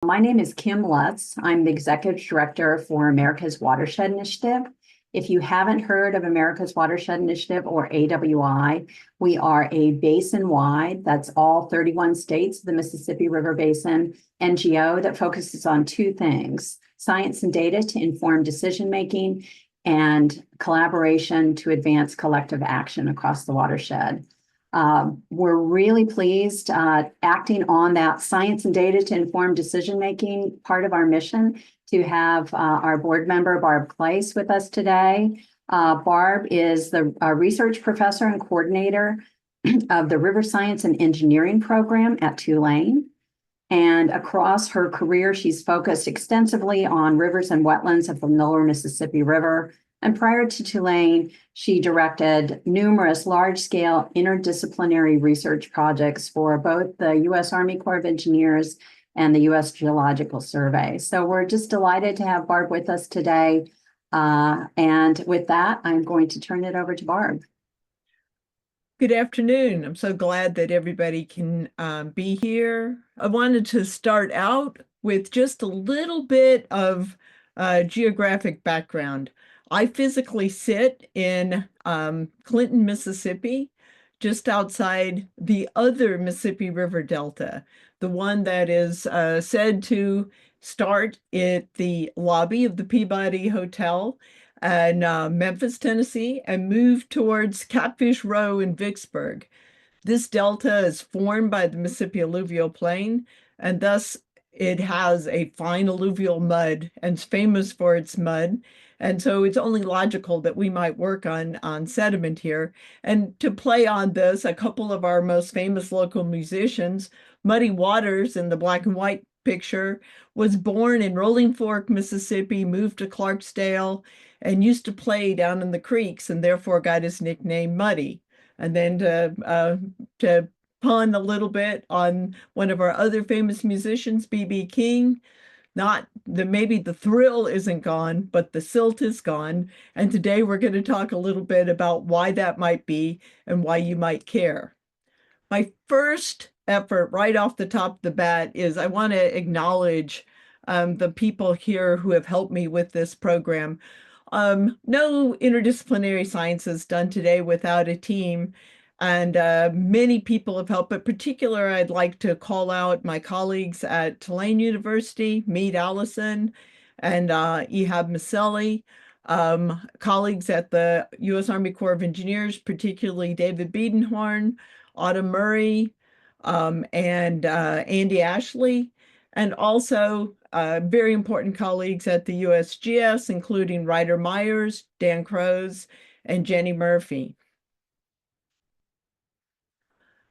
My name is Kim Lutz. I'm the Executive Director for America's Watershed Initiative. If you haven't heard of America's Watershed Initiative, or AWI, we are a basin-wide, that's all 31 states of the Mississippi River Basin, NGO that focuses on two things: science and data to inform decision-making, and collaboration to advance collective action across the watershed. We're really pleased acting on that science and data to inform decision-making part of our mission to have our board member, Barb Kleiss, with us today. Barb is the research professor and coordinator of the River Science and Engineering program at Tulane. And across her career, she's focused extensively on rivers and wetlands of the lower Mississippi River. And prior to Tulane, she directed numerous large-scale interdisciplinary research projects for both the U.S. Army Corps of Engineers and the U.S. Geological Survey. So we're just delighted to have Barb with us today. And with that, I'm going to turn it over to Barb. Good afternoon. I'm so glad that everybody can be here. I wanted to start out with just a little bit of geographic background. I physically sit in Clinton, Mississippi, just outside the other Mississippi River Delta, the one that is said to start at the lobby of the Peabody Hotel in Memphis, Tennessee, and move towards Catfish Row in Vicksburg. This delta is formed by the Mississippi alluvial plain, and thus it has a fine alluvial mud and is famous for its mud. And so it's only logical that we might work on sediment here. And to play on this, a couple of our most famous local musicians, Muddy Waters in the black and white picture, was born in Rolling Fork, Mississippi, moved to Clarksdale, and used to play down in the creeks, and therefore got his nickname Muddy. And then to pun a little bit on one of our other famous musicians, B.B. King, maybe the thrill isn't gone, but the silt is gone. And today we're going to talk a little bit about why that might be and why you might care. My first effort right off the top of the bat is I want to acknowledge the people here who have helped me with this program. No interdisciplinary science is done today without a team. And many people have helped, but particular, I'd like to call out my colleagues at Tulane University, Meade Allison and Ehab Maselli, colleagues at the U.S. Army Corps of Engineers, particularly David Biedenhorn, Autumn Murray, and Andy Ashley, and also very important colleagues at the USGS, including Ryder Myers, Dan Crows, and Jenny Murphy.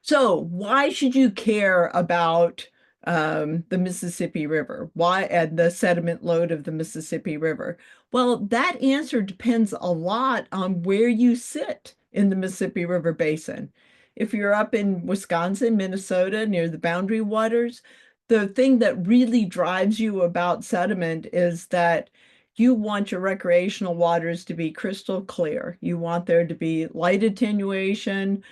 So why should you care about the Mississippi River? Why and the sediment load of the Mississippi River? Well, that answer depends a lot on where you sit in the Mississippi River Basin. If you're up in Wisconsin, Minnesota, near the boundary waters, the thing that really drives you about sediment is that you want your recreational waters to be crystal clear. You want there to be light attenuation,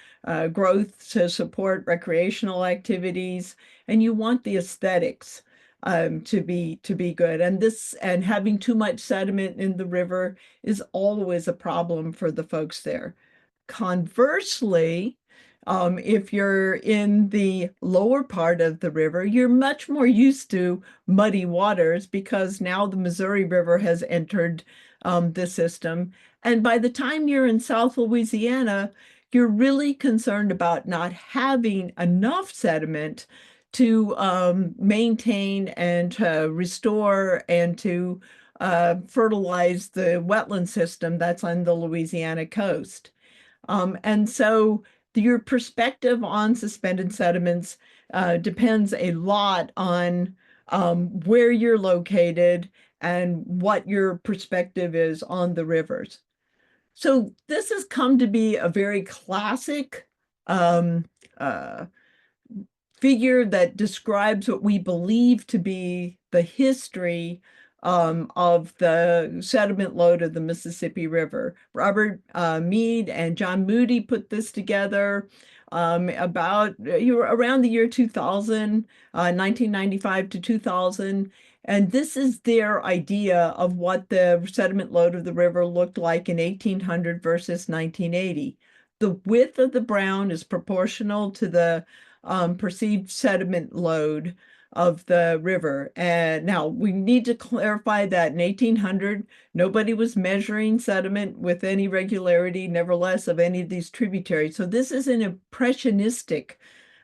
growth to support recreational activities, and you want the aesthetics to be good. And having too much sediment in the river is always a problem for the folks there. Conversely, if you're in the lower part of the river, you're much more used to muddy waters because now the Missouri River has entered the system. And by the time you're in South Louisiana, you're really concerned about not having enough sediment to maintain and to restore and to fertilize the wetland system that's on the Louisiana coast. And so your perspective on suspended sediments depends a lot on where you're located and what your perspective is on the rivers. So this has come to be a very classic figure that describes what we believe to be the history of the sediment load of the Mississippi River. Robert Meade and John Moody put this together about you were around the year 2000, 1995 to 2000. And this is their idea of what the sediment load of the river looked like in 1800 versus 1980. The width of the brown is proportional to the perceived sediment load of the river. And now we need to clarify that in 1800, nobody was measuring sediment with any regularity, nevertheless, of any of these tributaries. So this is an impressionistic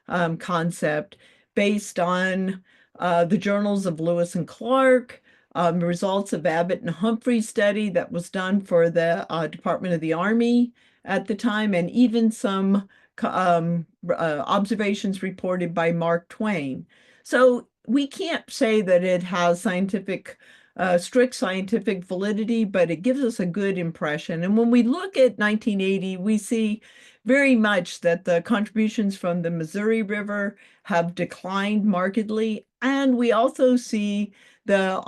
concept based on the journals of Lewis and Clark, results of Abbott and Humphrey's study that was done for the Department of the Army at the time, and even some observations reported by Mark Twain. So we can't say that it has strict scientific validity, but it gives us a good impression. And when we look at 1980, we see very much that the contributions from the Missouri River have declined markedly. And we also see the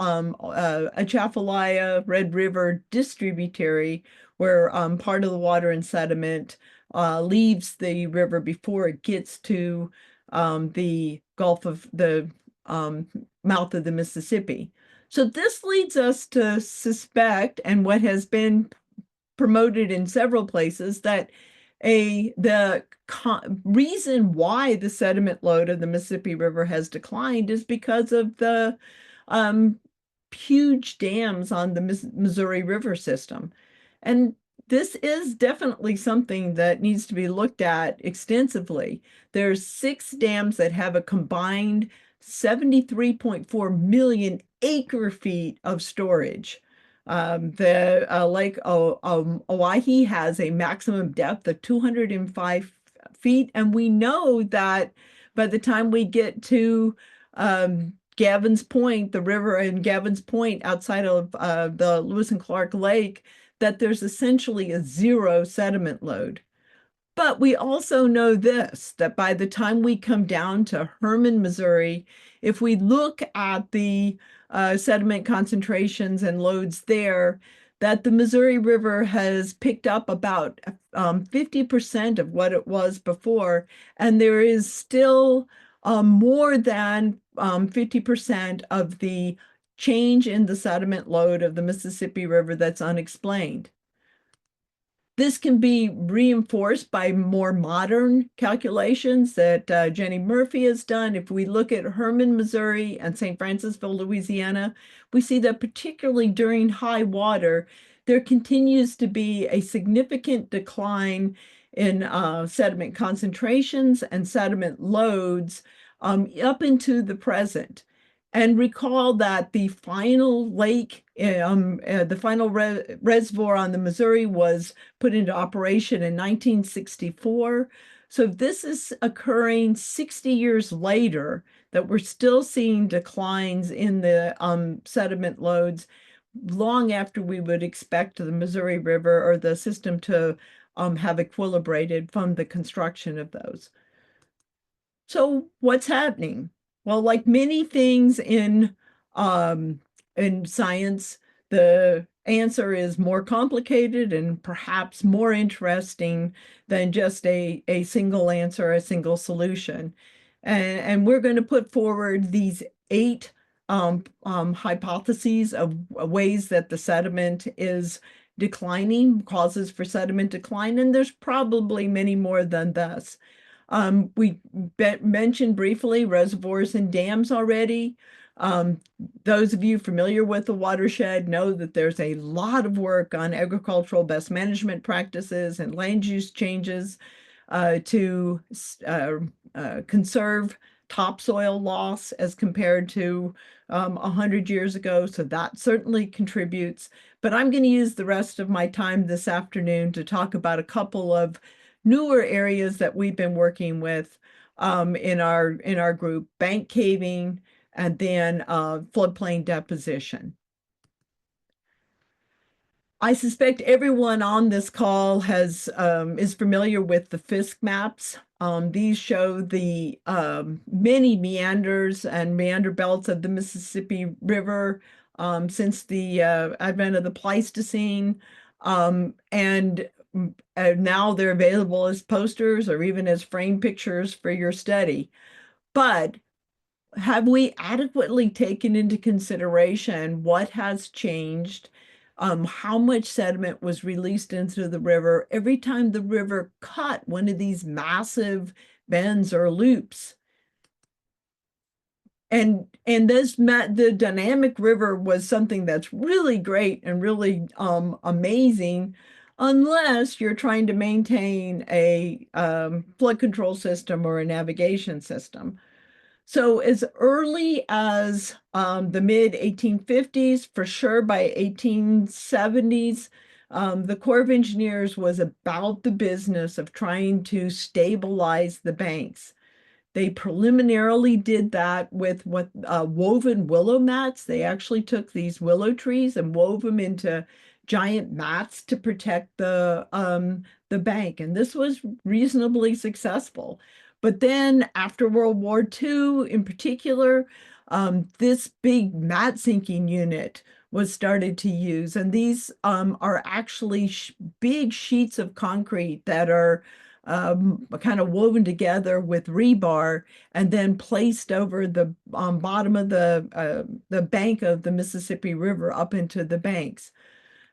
Atchafalaya Red River distributary, where part of the water and sediment leaves the river before it gets to the Gulf of the mouth of the Mississippi. So this leads us to suspect, and what has been promoted in several places, that the reason why the sediment load of the Mississippi River has declined is because of the huge dams on the Missouri River system. And this is definitely something that needs to be looked at extensively. There's 6 dams that have a combined 73.4 million acre feet of storage. The Lake Oahe has a maximum depth of 205 feet, and we know that by the time we get to Gavin's Point, the river in Gavin's Point outside of the Lewis and Clark Lake, that there's essentially a 0 sediment load. But we also know this, that by the time we come down to Hermann, Missouri, if we look at the sediment concentrations and loads there, that the Missouri River has picked up about 50% of what it was before, and there is still more than 50% of the change in the sediment load of the Mississippi River that's unexplained. This can be reinforced by more modern calculations that Jenny Murphy has done. If we look at Hermann, Missouri and St. Francisville, Louisiana, we see that particularly during high water, there continues to be a significant decline in sediment concentrations and sediment loads up into the present. And recall that the final lake, the final reservoir on the Missouri was put into operation in 1964. So this is occurring 60 years later, that we're still seeing declines in the sediment loads long after we would expect the Missouri River or the system to have equilibrated from the construction of those. So what's happening? Well, like many things in science, the answer is more complicated and perhaps more interesting than just a single answer, a single solution. And we're going to put forward these 8 hypotheses of ways that the sediment is declining, causes for sediment decline, and there's probably many more than this. We mentioned briefly reservoirs and dams already. Those of you familiar with the watershed know that there's a lot of work on agricultural best management practices and land use changes to conserve topsoil loss as compared to 100 years ago. So that certainly contributes. But I'm going to use the rest of my time this afternoon to talk about a couple of newer areas that we've been working with in our group: bank caving and then floodplain deposition. I suspect everyone on this call is familiar with the Fisk maps. These show the many meanders and meander belts of the Mississippi River since the advent of the Pleistocene. And now they're available as posters or even as frame pictures for your study. But have we adequately taken into consideration what has changed, how much sediment was released into the river every time the river cut one of these massive bends or loops? And the dynamic river was something that's really great and really amazing, unless you're trying to maintain a flood control system or a navigation system. So as early as the mid 1850s, for sure by 1870s, the Corps of Engineers was about the business of trying to stabilize the banks. They preliminarily did that with what woven willow mats. They actually took these willow trees and wove them into giant mats to protect the bank, and this was reasonably successful. But then after World War II, in particular, this big mat sinking unit was started to use, and these are actually big sheets of concrete that are kind of woven together with rebar and then placed over the bottom of the bank of the Mississippi River up into the banks.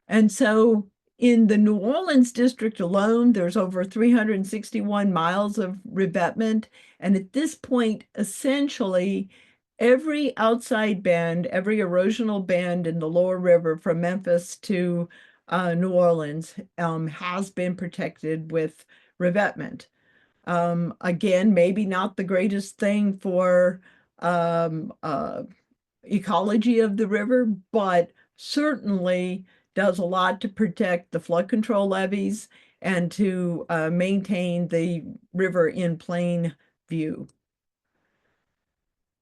And so in the New Orleans district alone, there's over 361 miles of revetment. And at this point, essentially, every outside bend, every erosional bend in the lower river from Memphis to New Orleans has been protected with revetment. Again, maybe not the greatest thing for ecology of the river, but certainly does a lot to protect the flood control levees and to maintain the river in plain view.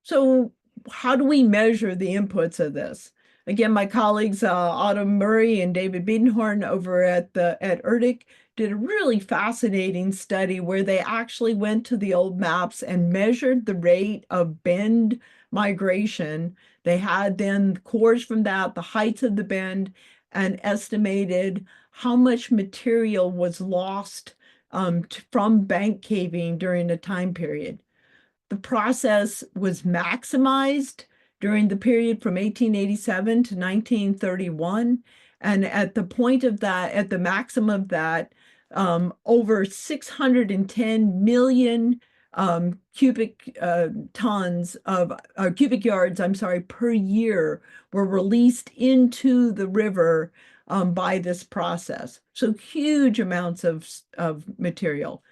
So how do we measure the inputs of this? Again, my colleagues Autumn Murray and David Biedenhorn over at URTIC did a really fascinating study where they actually went to the old maps and measured the rate of bend migration. They had then cores from that, the heights of the bend, and estimated how much material was lost from bank caving during a time period. The process was maximized during the period from 1887 to 1931. And at the point of that, at the maximum of that, over 610 million cubic tons of cubic yards, I'm sorry, per year were released into the river by this process. So huge amounts of material.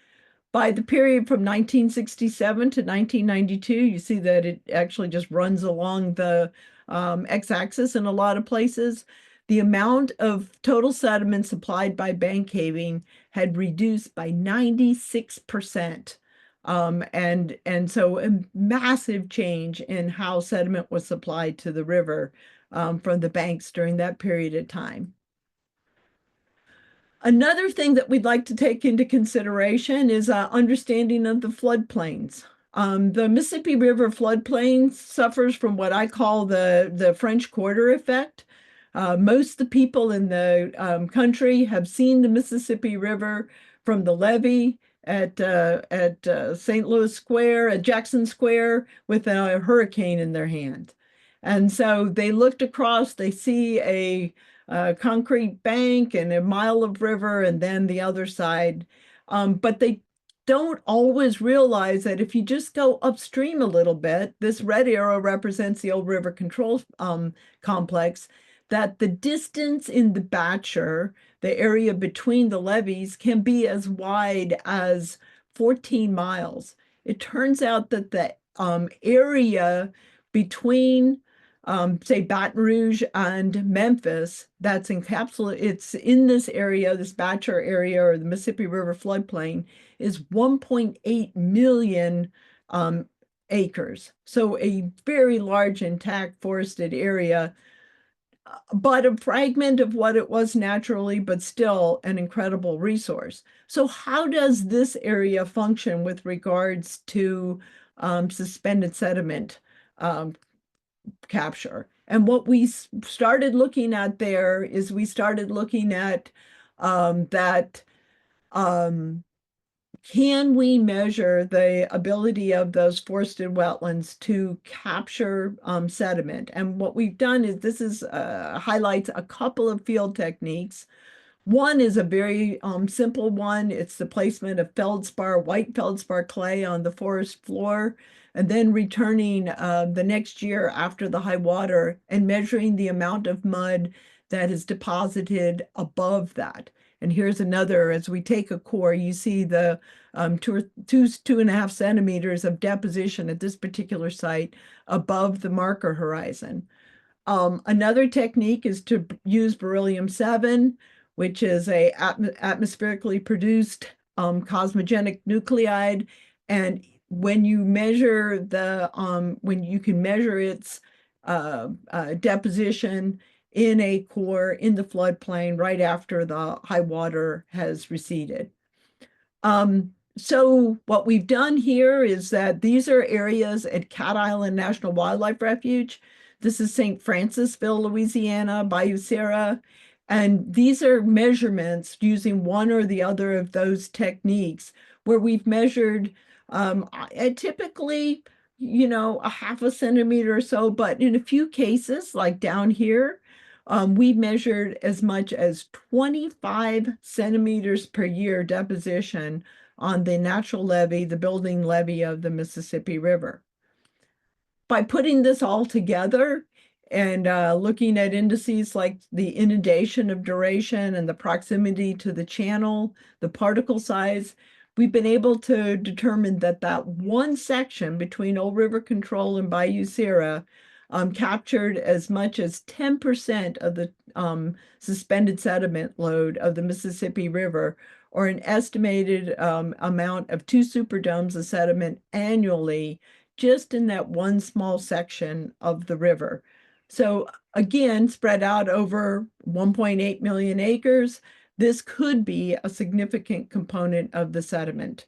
By the period from 1967 to 1992, you see that it actually just runs along the x-axis in a lot of places. The amount of total sediment supplied by bank caving had reduced by 96%. And so a massive change in how sediment was supplied to the river from the banks during that period of time. Another thing that we'd like to take into consideration is understanding of the floodplains. The Mississippi River floodplain suffers from what I call the French Quarter effect. Most of the people in the country have seen the Mississippi River from the levee at St. Louis Square, at Jackson Square, with a hurricane in their hand. And so they looked across, they see a concrete bank and a mile of river, and then the other side. But they don't always realize that if you just go upstream a little bit, this red arrow represents the old river control complex, that the distance in the Batcher, the area between the levees, can be as wide as 14 miles. It turns out that the area between say Baton Rouge and Memphis, that's encapsulated, it's in this area, this Batcher area or the Mississippi River floodplain, is 1.8 million acres. So a very large intact forested area, but a fragment of what it was naturally, but still an incredible resource. So how does this area function with regards to suspended sediment capture? And what we started looking at there is we started looking at that Can we measure the ability of those forested wetlands to capture sediment? And what we've done is this is highlights a couple of field techniques. One is a very simple one. It's the placement of feldspar, white feldspar clay on the forest floor, and then returning the next year after the high water and measuring the amount of mud that is deposited above that. And here's another, as we take a core, you see the 2.5 centimeters of deposition at this particular site above the marker horizon. Another technique is to use beryllium-7, which is a atmospherically produced cosmogenic nuclide. And when you measure when you can measure its deposition in a core in the floodplain right after the high water has receded. So what we've done here is that these are areas at Cat Island National Wildlife Refuge. This is St. Francisville, Louisiana, Bayou Sierra. And these are measurements using one or the other of those techniques where we've measured typically, a 0.5 centimeter or so, but in a few cases, like down here, we measured as much as 25 centimeters per year deposition on the natural levee, the building levee of the Mississippi River. By putting this all together and looking at indices like the inundation of duration and the proximity to the channel, the particle size, we've been able to determine that that one section between Old River Control and Bayou Sierra captured as much as 10% of the suspended sediment load of the Mississippi River, or an estimated amount of 2 superdomes of sediment annually, just in that one small section of the river. So again, spread out over 1.8 million acres, this could be a significant component of the sediment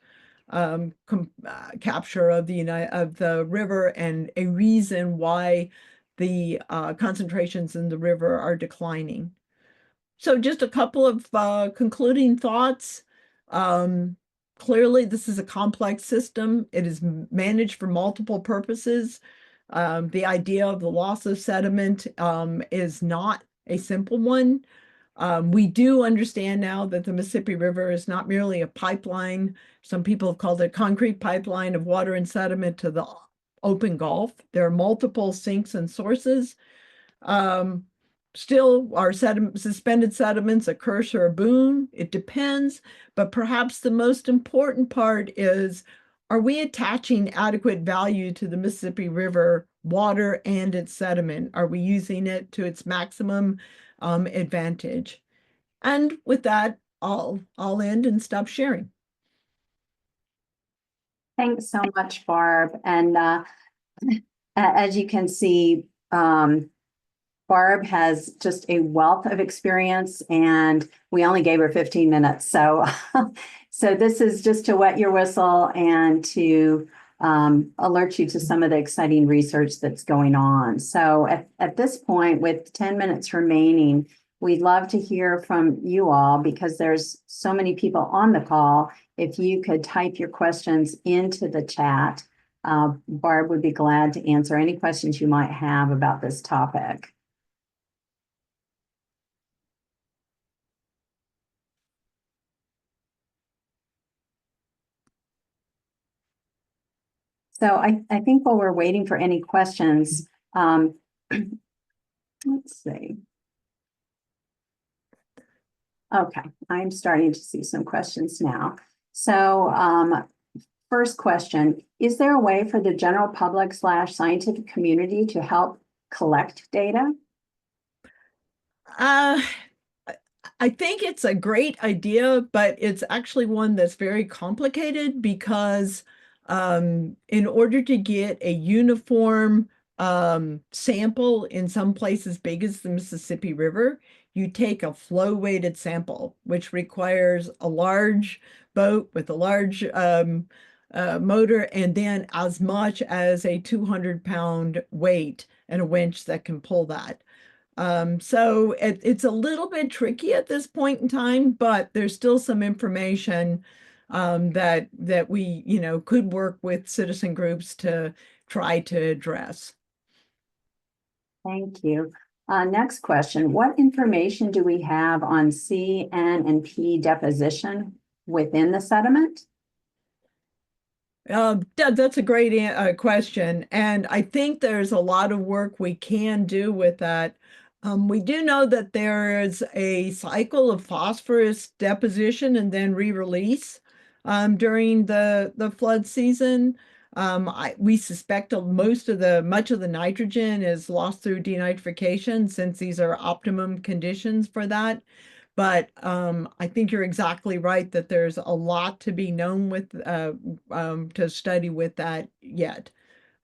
capture of the river, and a reason why the concentrations in the river are declining. So just a couple of concluding thoughts. Clearly, this is a complex system. It is managed for multiple purposes. The idea of the loss of sediment is not a simple one. We do understand now that the Mississippi River is not merely a pipeline. Some people have called it a concrete pipeline of water and sediment to the open Gulf. There are multiple sinks and sources. Still, are suspended sediments a curse or a boon? It depends, but perhaps the most important part is, are we attaching adequate value to the Mississippi River water and its sediment? Are we using it to its maximum advantage? And with that, I'll end and stop sharing. Thanks so much, Barb. And as you can see, Barb has just a wealth of experience, and we only gave her 15 minutes. So, so this is just to wet your whistle and to alert you to some of the exciting research that's going on. So at this point, with 10 minutes remaining, we'd love to hear from you all, because there's so many people on the call. If you could type your questions into the chat, Barb would be glad to answer any questions you might have about this topic. So I think while we're waiting for any questions, let's see. Okay, I'm starting to see some questions now. So first question, is there a way for the general public / scientific community to help collect data? I think it's a great idea, but it's actually one that's very complicated, because in order to get a uniform sample in some places big as the Mississippi River, you take a flow-weighted sample, which requires a large boat with a large motor, and then as much as a 200-pound weight and a winch that can pull that. So it's a little bit tricky at this point in time, but there's still some information that we, could work with citizen groups to try to address. Thank you. Next question. What information do we have on C, N, and P deposition within the sediment? That's a great question. And I think there's a lot of work we can do with that. We do know that there is a cycle of phosphorus deposition and then re-release during the flood season. We suspect much of the nitrogen is lost through denitrification, since these are optimum conditions for that. But I think you're exactly right that there's a lot to be known with to study with that yet.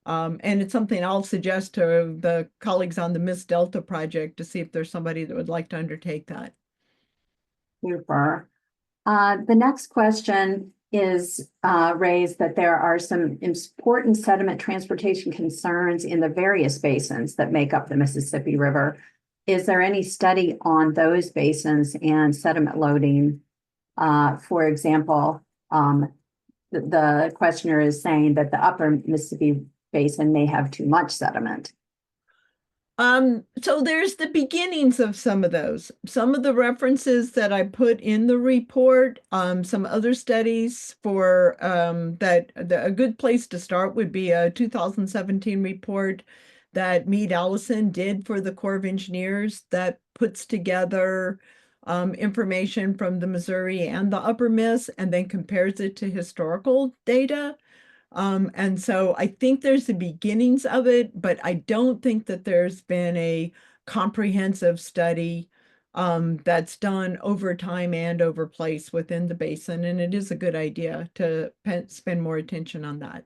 And it's something I'll suggest to the colleagues on the Miss Delta project to see if there's somebody that would like to undertake that. Super. The next question is raised that there are some important sediment transportation concerns in the various basins that make up the Mississippi River. Is there any study on those basins and sediment loading? For example, the questioner is saying that the upper Mississippi Basin may have too much sediment. So there's the beginnings of some of those. Some of the references that I put in the report, some other studies for a good place to start would be a 2017 report that Meade Allison did for the Corps of Engineers that puts together information from the Missouri and the Upper Miss and then compares it to historical data. And so I think there's the beginnings of it, but I don't think that there's been a comprehensive study that's done over time and over place within the basin. And it is a good idea to spend more attention on that.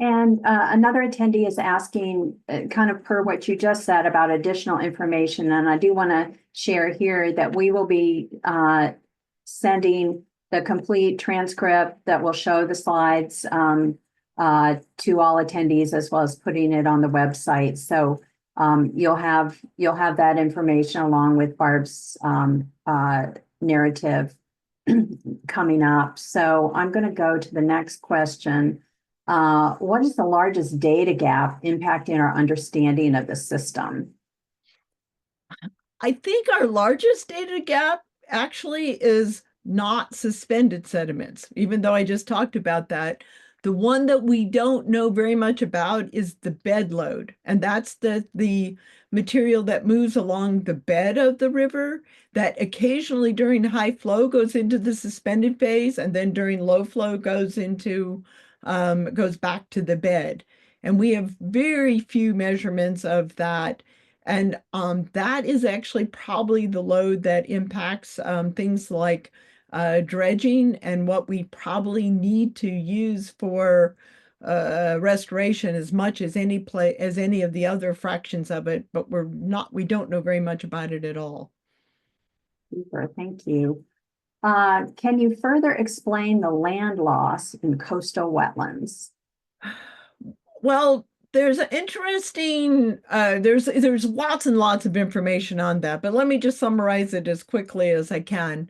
And another attendee is asking, kind of per what you just said, about additional information. And I do want to share here that we will be sending the complete transcript that will show the slides to all attendees, as well as putting it on the website. So you'll have that information along with Barb's narrative coming up. So I'm going to go to the next question. What is the largest data gap impacting our understanding of the system? I think our largest data gap actually is not suspended sediments, even though I just talked about that. The one that we don't know very much about is the bed load, and that's the material that moves along the bed of the river that occasionally during high flow goes into the suspended phase, and then during low flow goes back to the bed. And we have very few measurements of that. And that is actually probably the load that impacts things like dredging and what we probably need to use for restoration as much as any of the other fractions of it, but we don't know very much about it at all. Super, thank you. Can you further explain the land loss in coastal wetlands? Well, there's an interesting, there's lots and lots of information on that, but let me just summarize it as quickly as I can.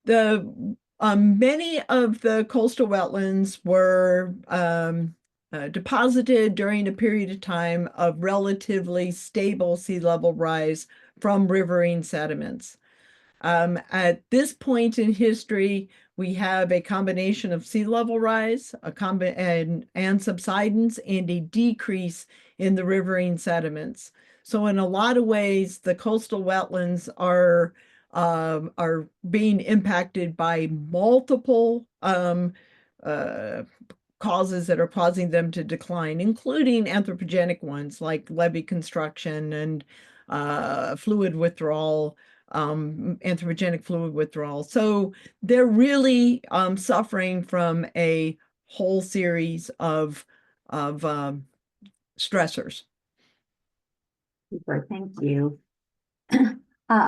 Many of the coastal wetlands were deposited during a period of time of relatively stable sea level rise from riverine sediments. At this point in history, we have a combination of sea level rise, and subsidence, and a decrease in the riverine sediments. So in a lot of ways, the coastal wetlands are being impacted by multiple causes that are causing them to decline, including anthropogenic ones like levee construction and fluid withdrawal, anthropogenic fluid withdrawal. So they're really suffering from a whole series of stressors. Super, thank you.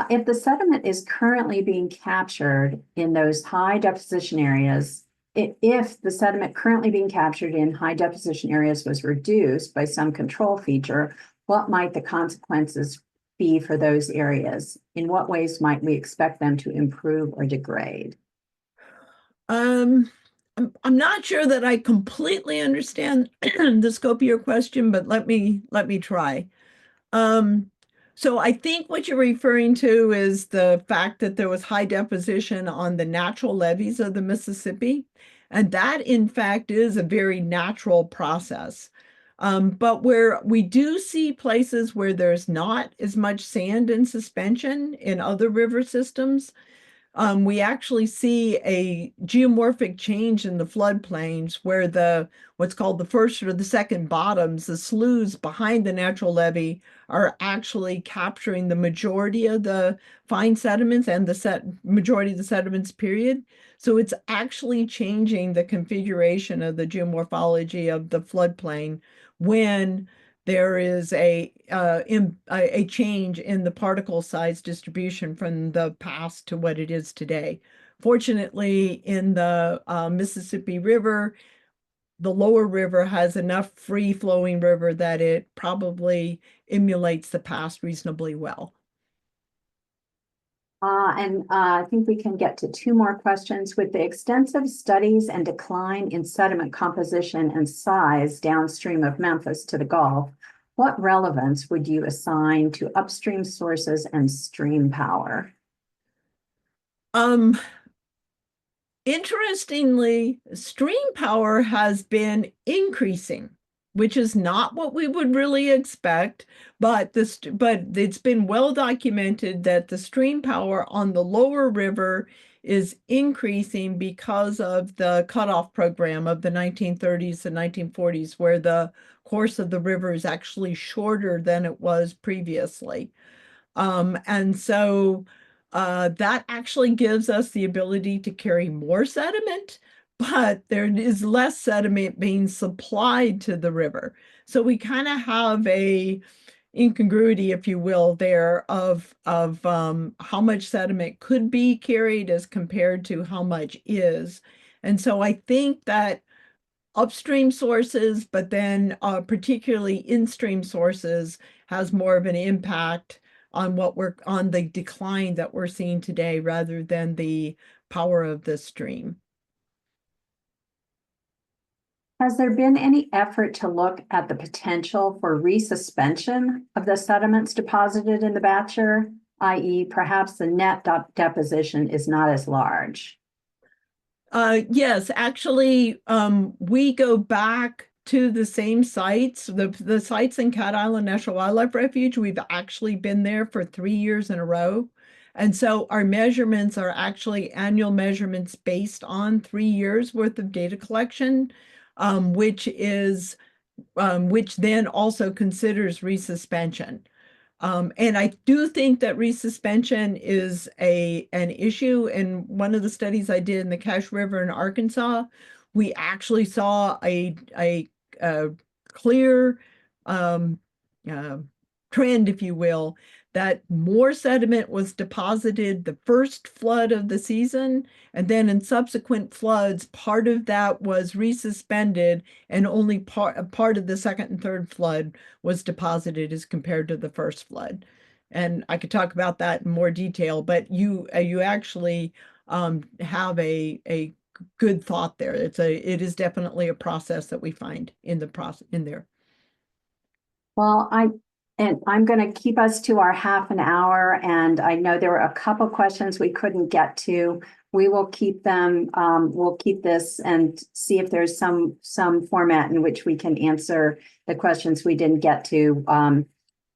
If the sediment is currently being captured in those high deposition areas, if the sediment currently being captured in high deposition areas was reduced by some control feature, what might the consequences be for those areas? In what ways might we expect them to improve or degrade? I'm not sure that I completely understand the scope of your question, but let me try. Um, so I think what you're referring to is the fact that there was high deposition on the natural levees of the Mississippi, and that in fact is a very natural process. But where we do see places where there's not as much sand in suspension in other river systems, we actually see a geomorphic change in the floodplains where what's called the first or the second bottoms, the sloughs behind the natural levee, are actually capturing the majority of the fine sediments and the majority of the sediments, period. So it's actually changing the configuration of the geomorphology of the floodplain when there is a change in the particle size distribution from the past to what it is today. Fortunately, in the Mississippi River, the lower river has enough free-flowing river that it probably emulates the past reasonably well. I think we can get to two more questions. With the extensive studies and decline in sediment composition and size downstream of Memphis to the Gulf, what relevance would you assign to upstream sources and stream power? Interestingly, stream power has been increasing, which is not what we would really expect, but it's been well documented that the stream power on the lower river is increasing because of the cutoff program of the 1930s and 1940s, where the course of the river is actually shorter than it was previously. And so that actually gives us the ability to carry more sediment, but there is less sediment being supplied to the river. So we kind of have a incongruity, if you will, there of how much sediment could be carried as compared to how much is. And so I think that upstream sources, but then particularly in-stream sources, has more of an impact on on the decline that we're seeing today rather than the power of the stream. Has there been any effort to look at the potential for resuspension of the sediments deposited in the batcher, i.e. perhaps the net deposition is not as large? Yes, actually, we go back to the same sites, the sites in Cat Island National Wildlife Refuge. We've actually been there for 3 years in a row. And so our measurements are actually annual measurements based on 3 years worth of data collection, which then also considers resuspension. And I do think that resuspension is an issue. In one of the studies I did in the Cache River in Arkansas, we actually saw a clear trend, if you will, that more sediment was deposited the first flood of the season, and then in subsequent floods, part of that was resuspended, and only part of the second and third flood was deposited as compared to the first flood. And I could talk about that in more detail, but you actually have a good thought there. It is definitely a process that we find in there. Well, I'm going to keep us to our half an hour, and I know there were a couple questions we couldn't get to. We will keep them. We'll keep this and see if there's some format in which we can answer the questions we didn't get to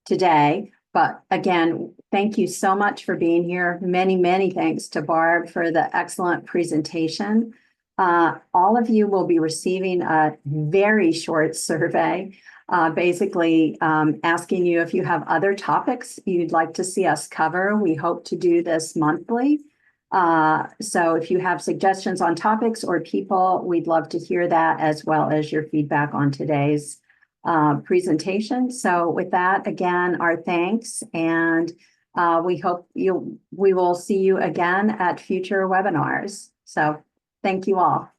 today. But again, thank you so much for being here. Many, many thanks to Barb for the excellent presentation. All of you will be receiving a very short survey, basically asking you if you have other topics you'd like to see us cover. We hope to do this monthly. So if you have suggestions on topics or people, we'd love to hear that, as well as your feedback on today's presentation. So with that, again, our thanks, and we will see you again at future webinars. So thank you all.